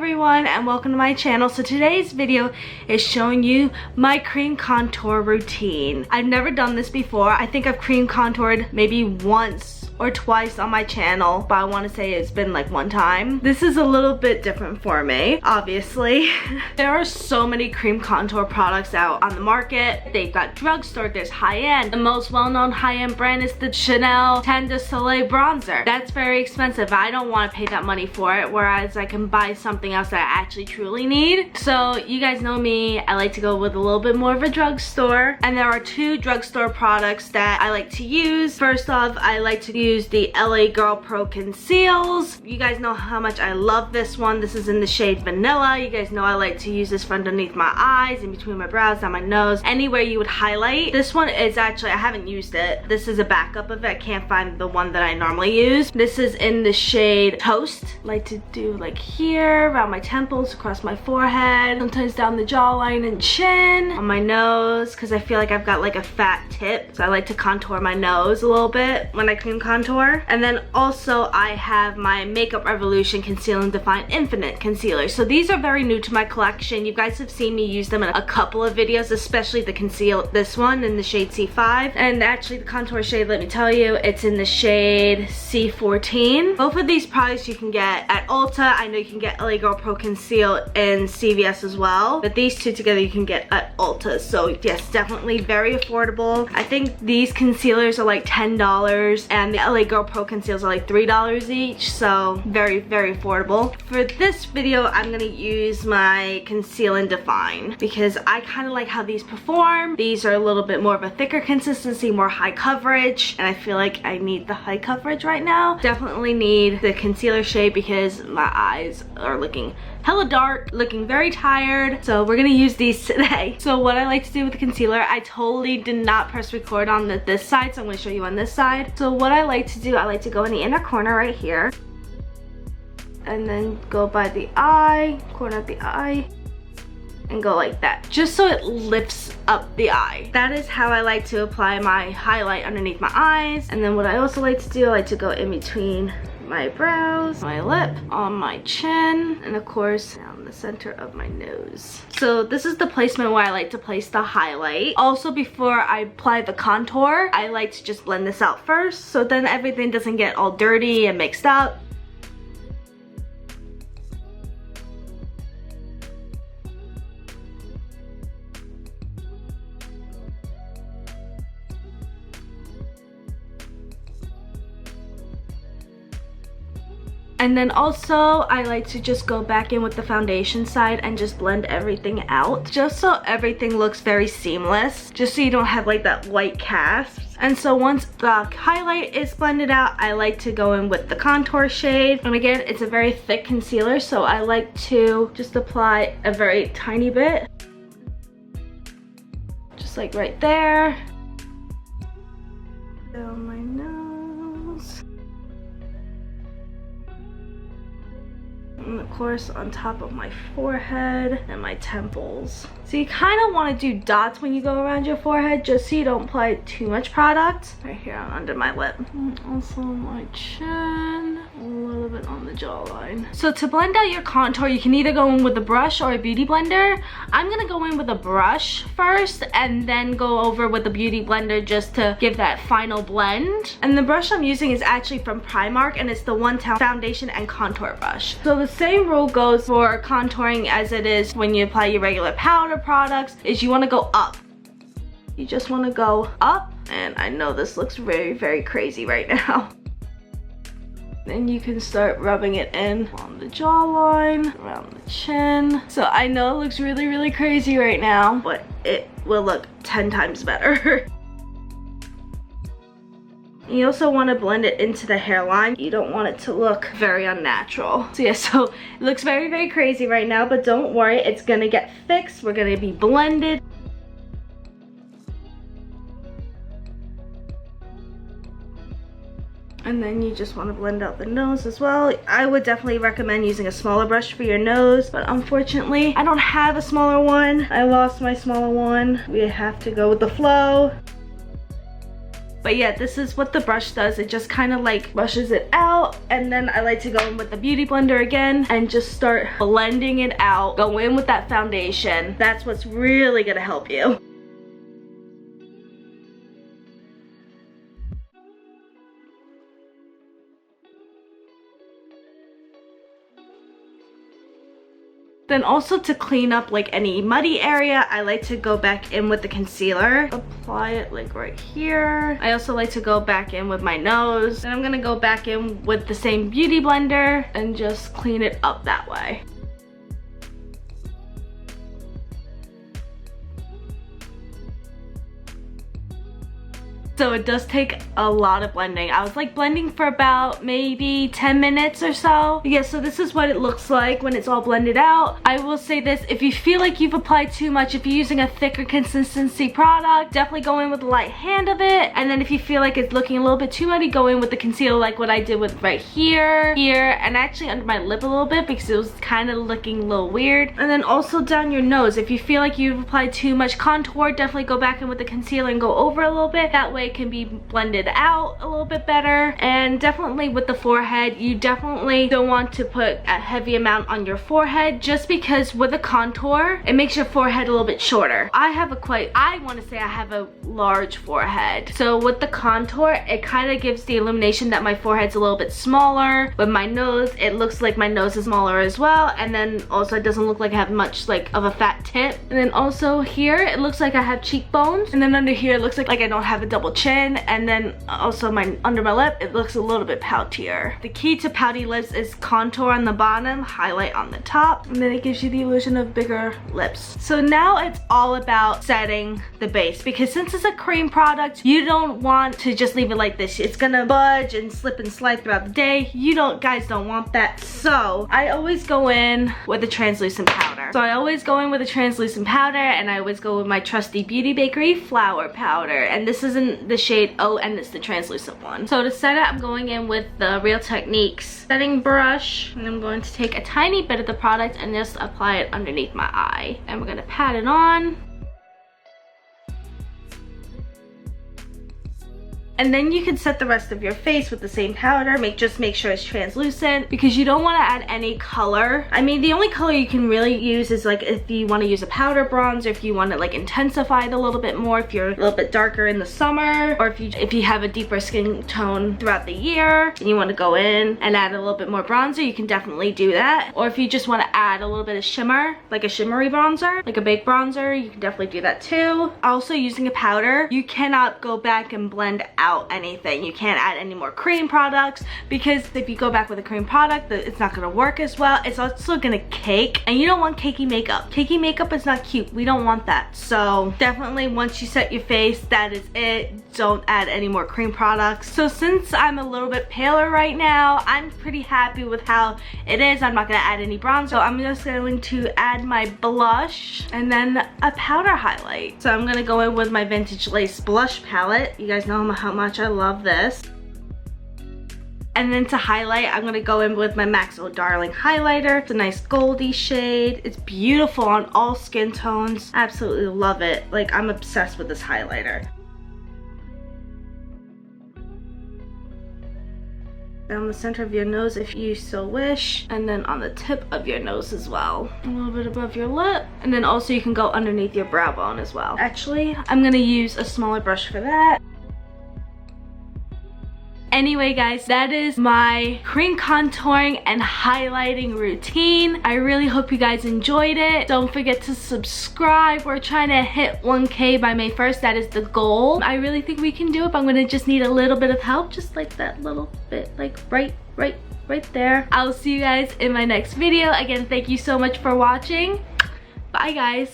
everyone and welcome to my channel. So today's video is showing you my cream contour routine. I've never done this before. I think I've cream contoured maybe once or twice on my channel, but I want to say it's been like one time. This is a little bit different for me, obviously. There are so many cream contour products out on the market. They've got drugstore, there's high-end. The most well-known high-end brand is the Chanel Teint de Soleil bronzer. That's very expensive. I don't want to pay that money for it, whereas I can buy something else that I actually truly need. So you guys know me, I like to go with a little bit more of a drugstore. And there are two drugstore products that I like to use. First off, I like to use the LA Girl Pro Conceals. You guys know how much I love this one. This is in the shade Vanilla. You guys know I like to use this for underneath my eyes, in between my brows, down my nose, anywhere you would highlight. This one is actually, I haven't used it. This is a backup of it. I can't find the one that I normally use. This is in the shade Toast. I like to do like here, around my temples, across my forehead, sometimes down the jawline and chin, on my nose, because I feel like I've got like a fat tip. So I like to contour my nose a little bit when I cream contour. And then also I have my Makeup Revolution Conceal and Define Infinite Concealer. So these are very new to my collection. You guys have seen me use them in a couple of videos, especially the conceal, this one in the shade C5. And actually the contour shade, let me tell you, it's in the shade C14. Both of these products you can get at Ulta. I know you can get LA Girl Pro Conceal in CVS as well. But these two together you can get at Ulta. So yes, definitely very affordable. I think these concealers are like $10 and the LA Girl Pro Conceals are like $3 each, so very, very affordable. For this video, I'm gonna use my Conceal and Define because I kind of like how these perform. These are a little bit more of a thicker consistency, more high coverage, and I feel like I need the high coverage right now. Definitely need the concealer shade because my eyes are looking hella dark, looking very tired, so we're gonna use these today. So what I like to do with the concealer, I totally did not press record on this side, so I'm gonna show you on this side. So what I like to do, I like to go in the inner corner right here and then go by the eye, corner of the eye, and go like that, just so it lifts up the eye. That is how I like to apply my highlight underneath my eyes. And then what I also like to do, I like to go in between my brows, my lip, on my chin, and of course down the center of my nose. So this is the placement where I like to place the highlight. Also, before I apply the contour, I like to just blend this out first, so then everything doesn't get all dirty and mixed up. And then also, I like to just go back in with the foundation side and just blend everything out, just so everything looks very seamless, just so you don't have like that white cast. And so once the highlight is blended out, I like to go in with the contour shade. And again, it's a very thick concealer, so I like to just apply a very tiny bit, just like right there, down my nose, and of course on top of my forehead and my temples. So you kind of want to do dots when you go around your forehead, just so you don't apply too much product. Right here under my lip, and also my chin, a little bit on the jawline. So to blend out your contour, you can either go in with a brush or a beauty blender. I'm gonna go in with a brush first and then go over with a beauty blender just to give that final blend. And the brush I'm using is actually from Primark, and it's the One Town Foundation and Contour Brush. So the same rule goes for contouring as it is when you apply your regular powder products, is you want to go up. You just want to go up, and I know this looks very, very crazy right now. Then you can start rubbing it in on the jawline, around the chin. So I know it looks really, really crazy right now, but it will look 10 times better. You also want to blend it into the hairline. You don't want it to look very unnatural. So yeah, so it looks very, very crazy right now, but don't worry, it's gonna get fixed. We're gonna be blended. And then you just want to blend out the nose as well. I would definitely recommend using a smaller brush for your nose, but unfortunately, I don't have a smaller one. I lost my smaller one. We have to go with the flow. But yeah, this is what the brush does. It just kind of like brushes it out, and then I like to go in with the beauty blender again and just start blending it out. Go in with that foundation. That's what's really gonna help you. Then also to clean up like any muddy area, I like to go back in with the concealer. Apply it like right here. I also like to go back in with my nose. And I'm gonna go back in with the same beauty blender and just clean it up that way. So it does take a lot of blending. I was like blending for about maybe 10 minutes or so. Yeah, so this is what it looks like when it's all blended out. I will say this, if you feel like you've applied too much, if you're using a thicker consistency product, definitely go in with a light hand of it. And then if you feel like it's looking a little bit too muddy, go in with the concealer like what I did with right here, and actually under my lip a little bit because it was kind of looking a little weird. And then also down your nose, if you feel like you've applied too much contour, definitely go back in with the concealer and go over a little bit. That way it can be blended out a little bit better. And definitely with the forehead, you definitely don't want to put a heavy amount on your forehead, just because with a contour, it makes your forehead a little bit shorter. I want to say I have a large forehead. So with the contour, it kind of gives the illumination that my forehead's a little bit smaller. With my nose, it looks like my nose is smaller as well. And then also it doesn't look like I have much like of a fat tip. And then also here, it looks like I have cheekbones. And then under here, it looks like I don't have a double chin. And then also under my lip, it looks a little bit poutier. The key to pouty lips is contour on the bottom, highlight on the top, and then it gives you the illusion of bigger lips. So now it's all about setting the base, because since it's a cream product, you don't want to just leave it like this. It's gonna budge and slip and slide throughout the day. Guys don't want that. So I always go in with a translucent powder. And I always go with my trusty Beauty Bakery Flour Powder. And this is in the shade Oh, and it's the translucent one. So to set it, I'm going in with the Real Techniques setting brush, and I'm going to take a tiny bit of the product and just apply it underneath my eye. And we're gonna pat it on. And then you can set the rest of your face with the same powder. Just make sure it's translucent, because you don't want to add any color. I mean, the only color you can really use is like if you want to use a powder bronzer, if you want to like intensify it a little bit more, if you're a little bit darker in the summer, or if you have a deeper skin tone throughout the year and you want to go in and add a little bit more bronzer, you can definitely do that. Or if you just want to add a little bit of shimmer, like a shimmery bronzer, like a baked bronzer, you can definitely do that too. Also, using a powder, you cannot go back and blend out anything. You can't add any more cream products, because if you go back with a cream product, it's not going to work as well. It's also going to cake, and you don't want cakey makeup. Cakey makeup is not cute. We don't want that. So definitely once you set your face, that is it. Don't add any more cream products. So since I'm a little bit paler right now, I'm pretty happy with how it is. I'm not going to add any bronzer. So I'm just going to add my blush and then a powder highlight. So I'm going to go in with my Vintage Lace blush palette. You guys know how much I love this. And then to highlight, I'm gonna go in with my MAC Oh Darling highlighter. It's a nice goldy shade. It's beautiful on all skin tones. Absolutely love it. Like, I'm obsessed with this highlighter. Down the center of your nose if you so wish, and then on the tip of your nose as well. A little bit above your lip, and then also you can go underneath your brow bone as well. Actually, I'm gonna use a smaller brush for that. Anyway guys, that is my cream contouring and highlighting routine. I really hope you guys enjoyed it. Don't forget to subscribe. We're trying to hit 1K by May 1st. That is the goal. I really think we can do it, but I'm gonna just need a little bit of help, just like that little bit, like right there. I'll see you guys in my next video. Again, thank you so much for watching. Bye guys.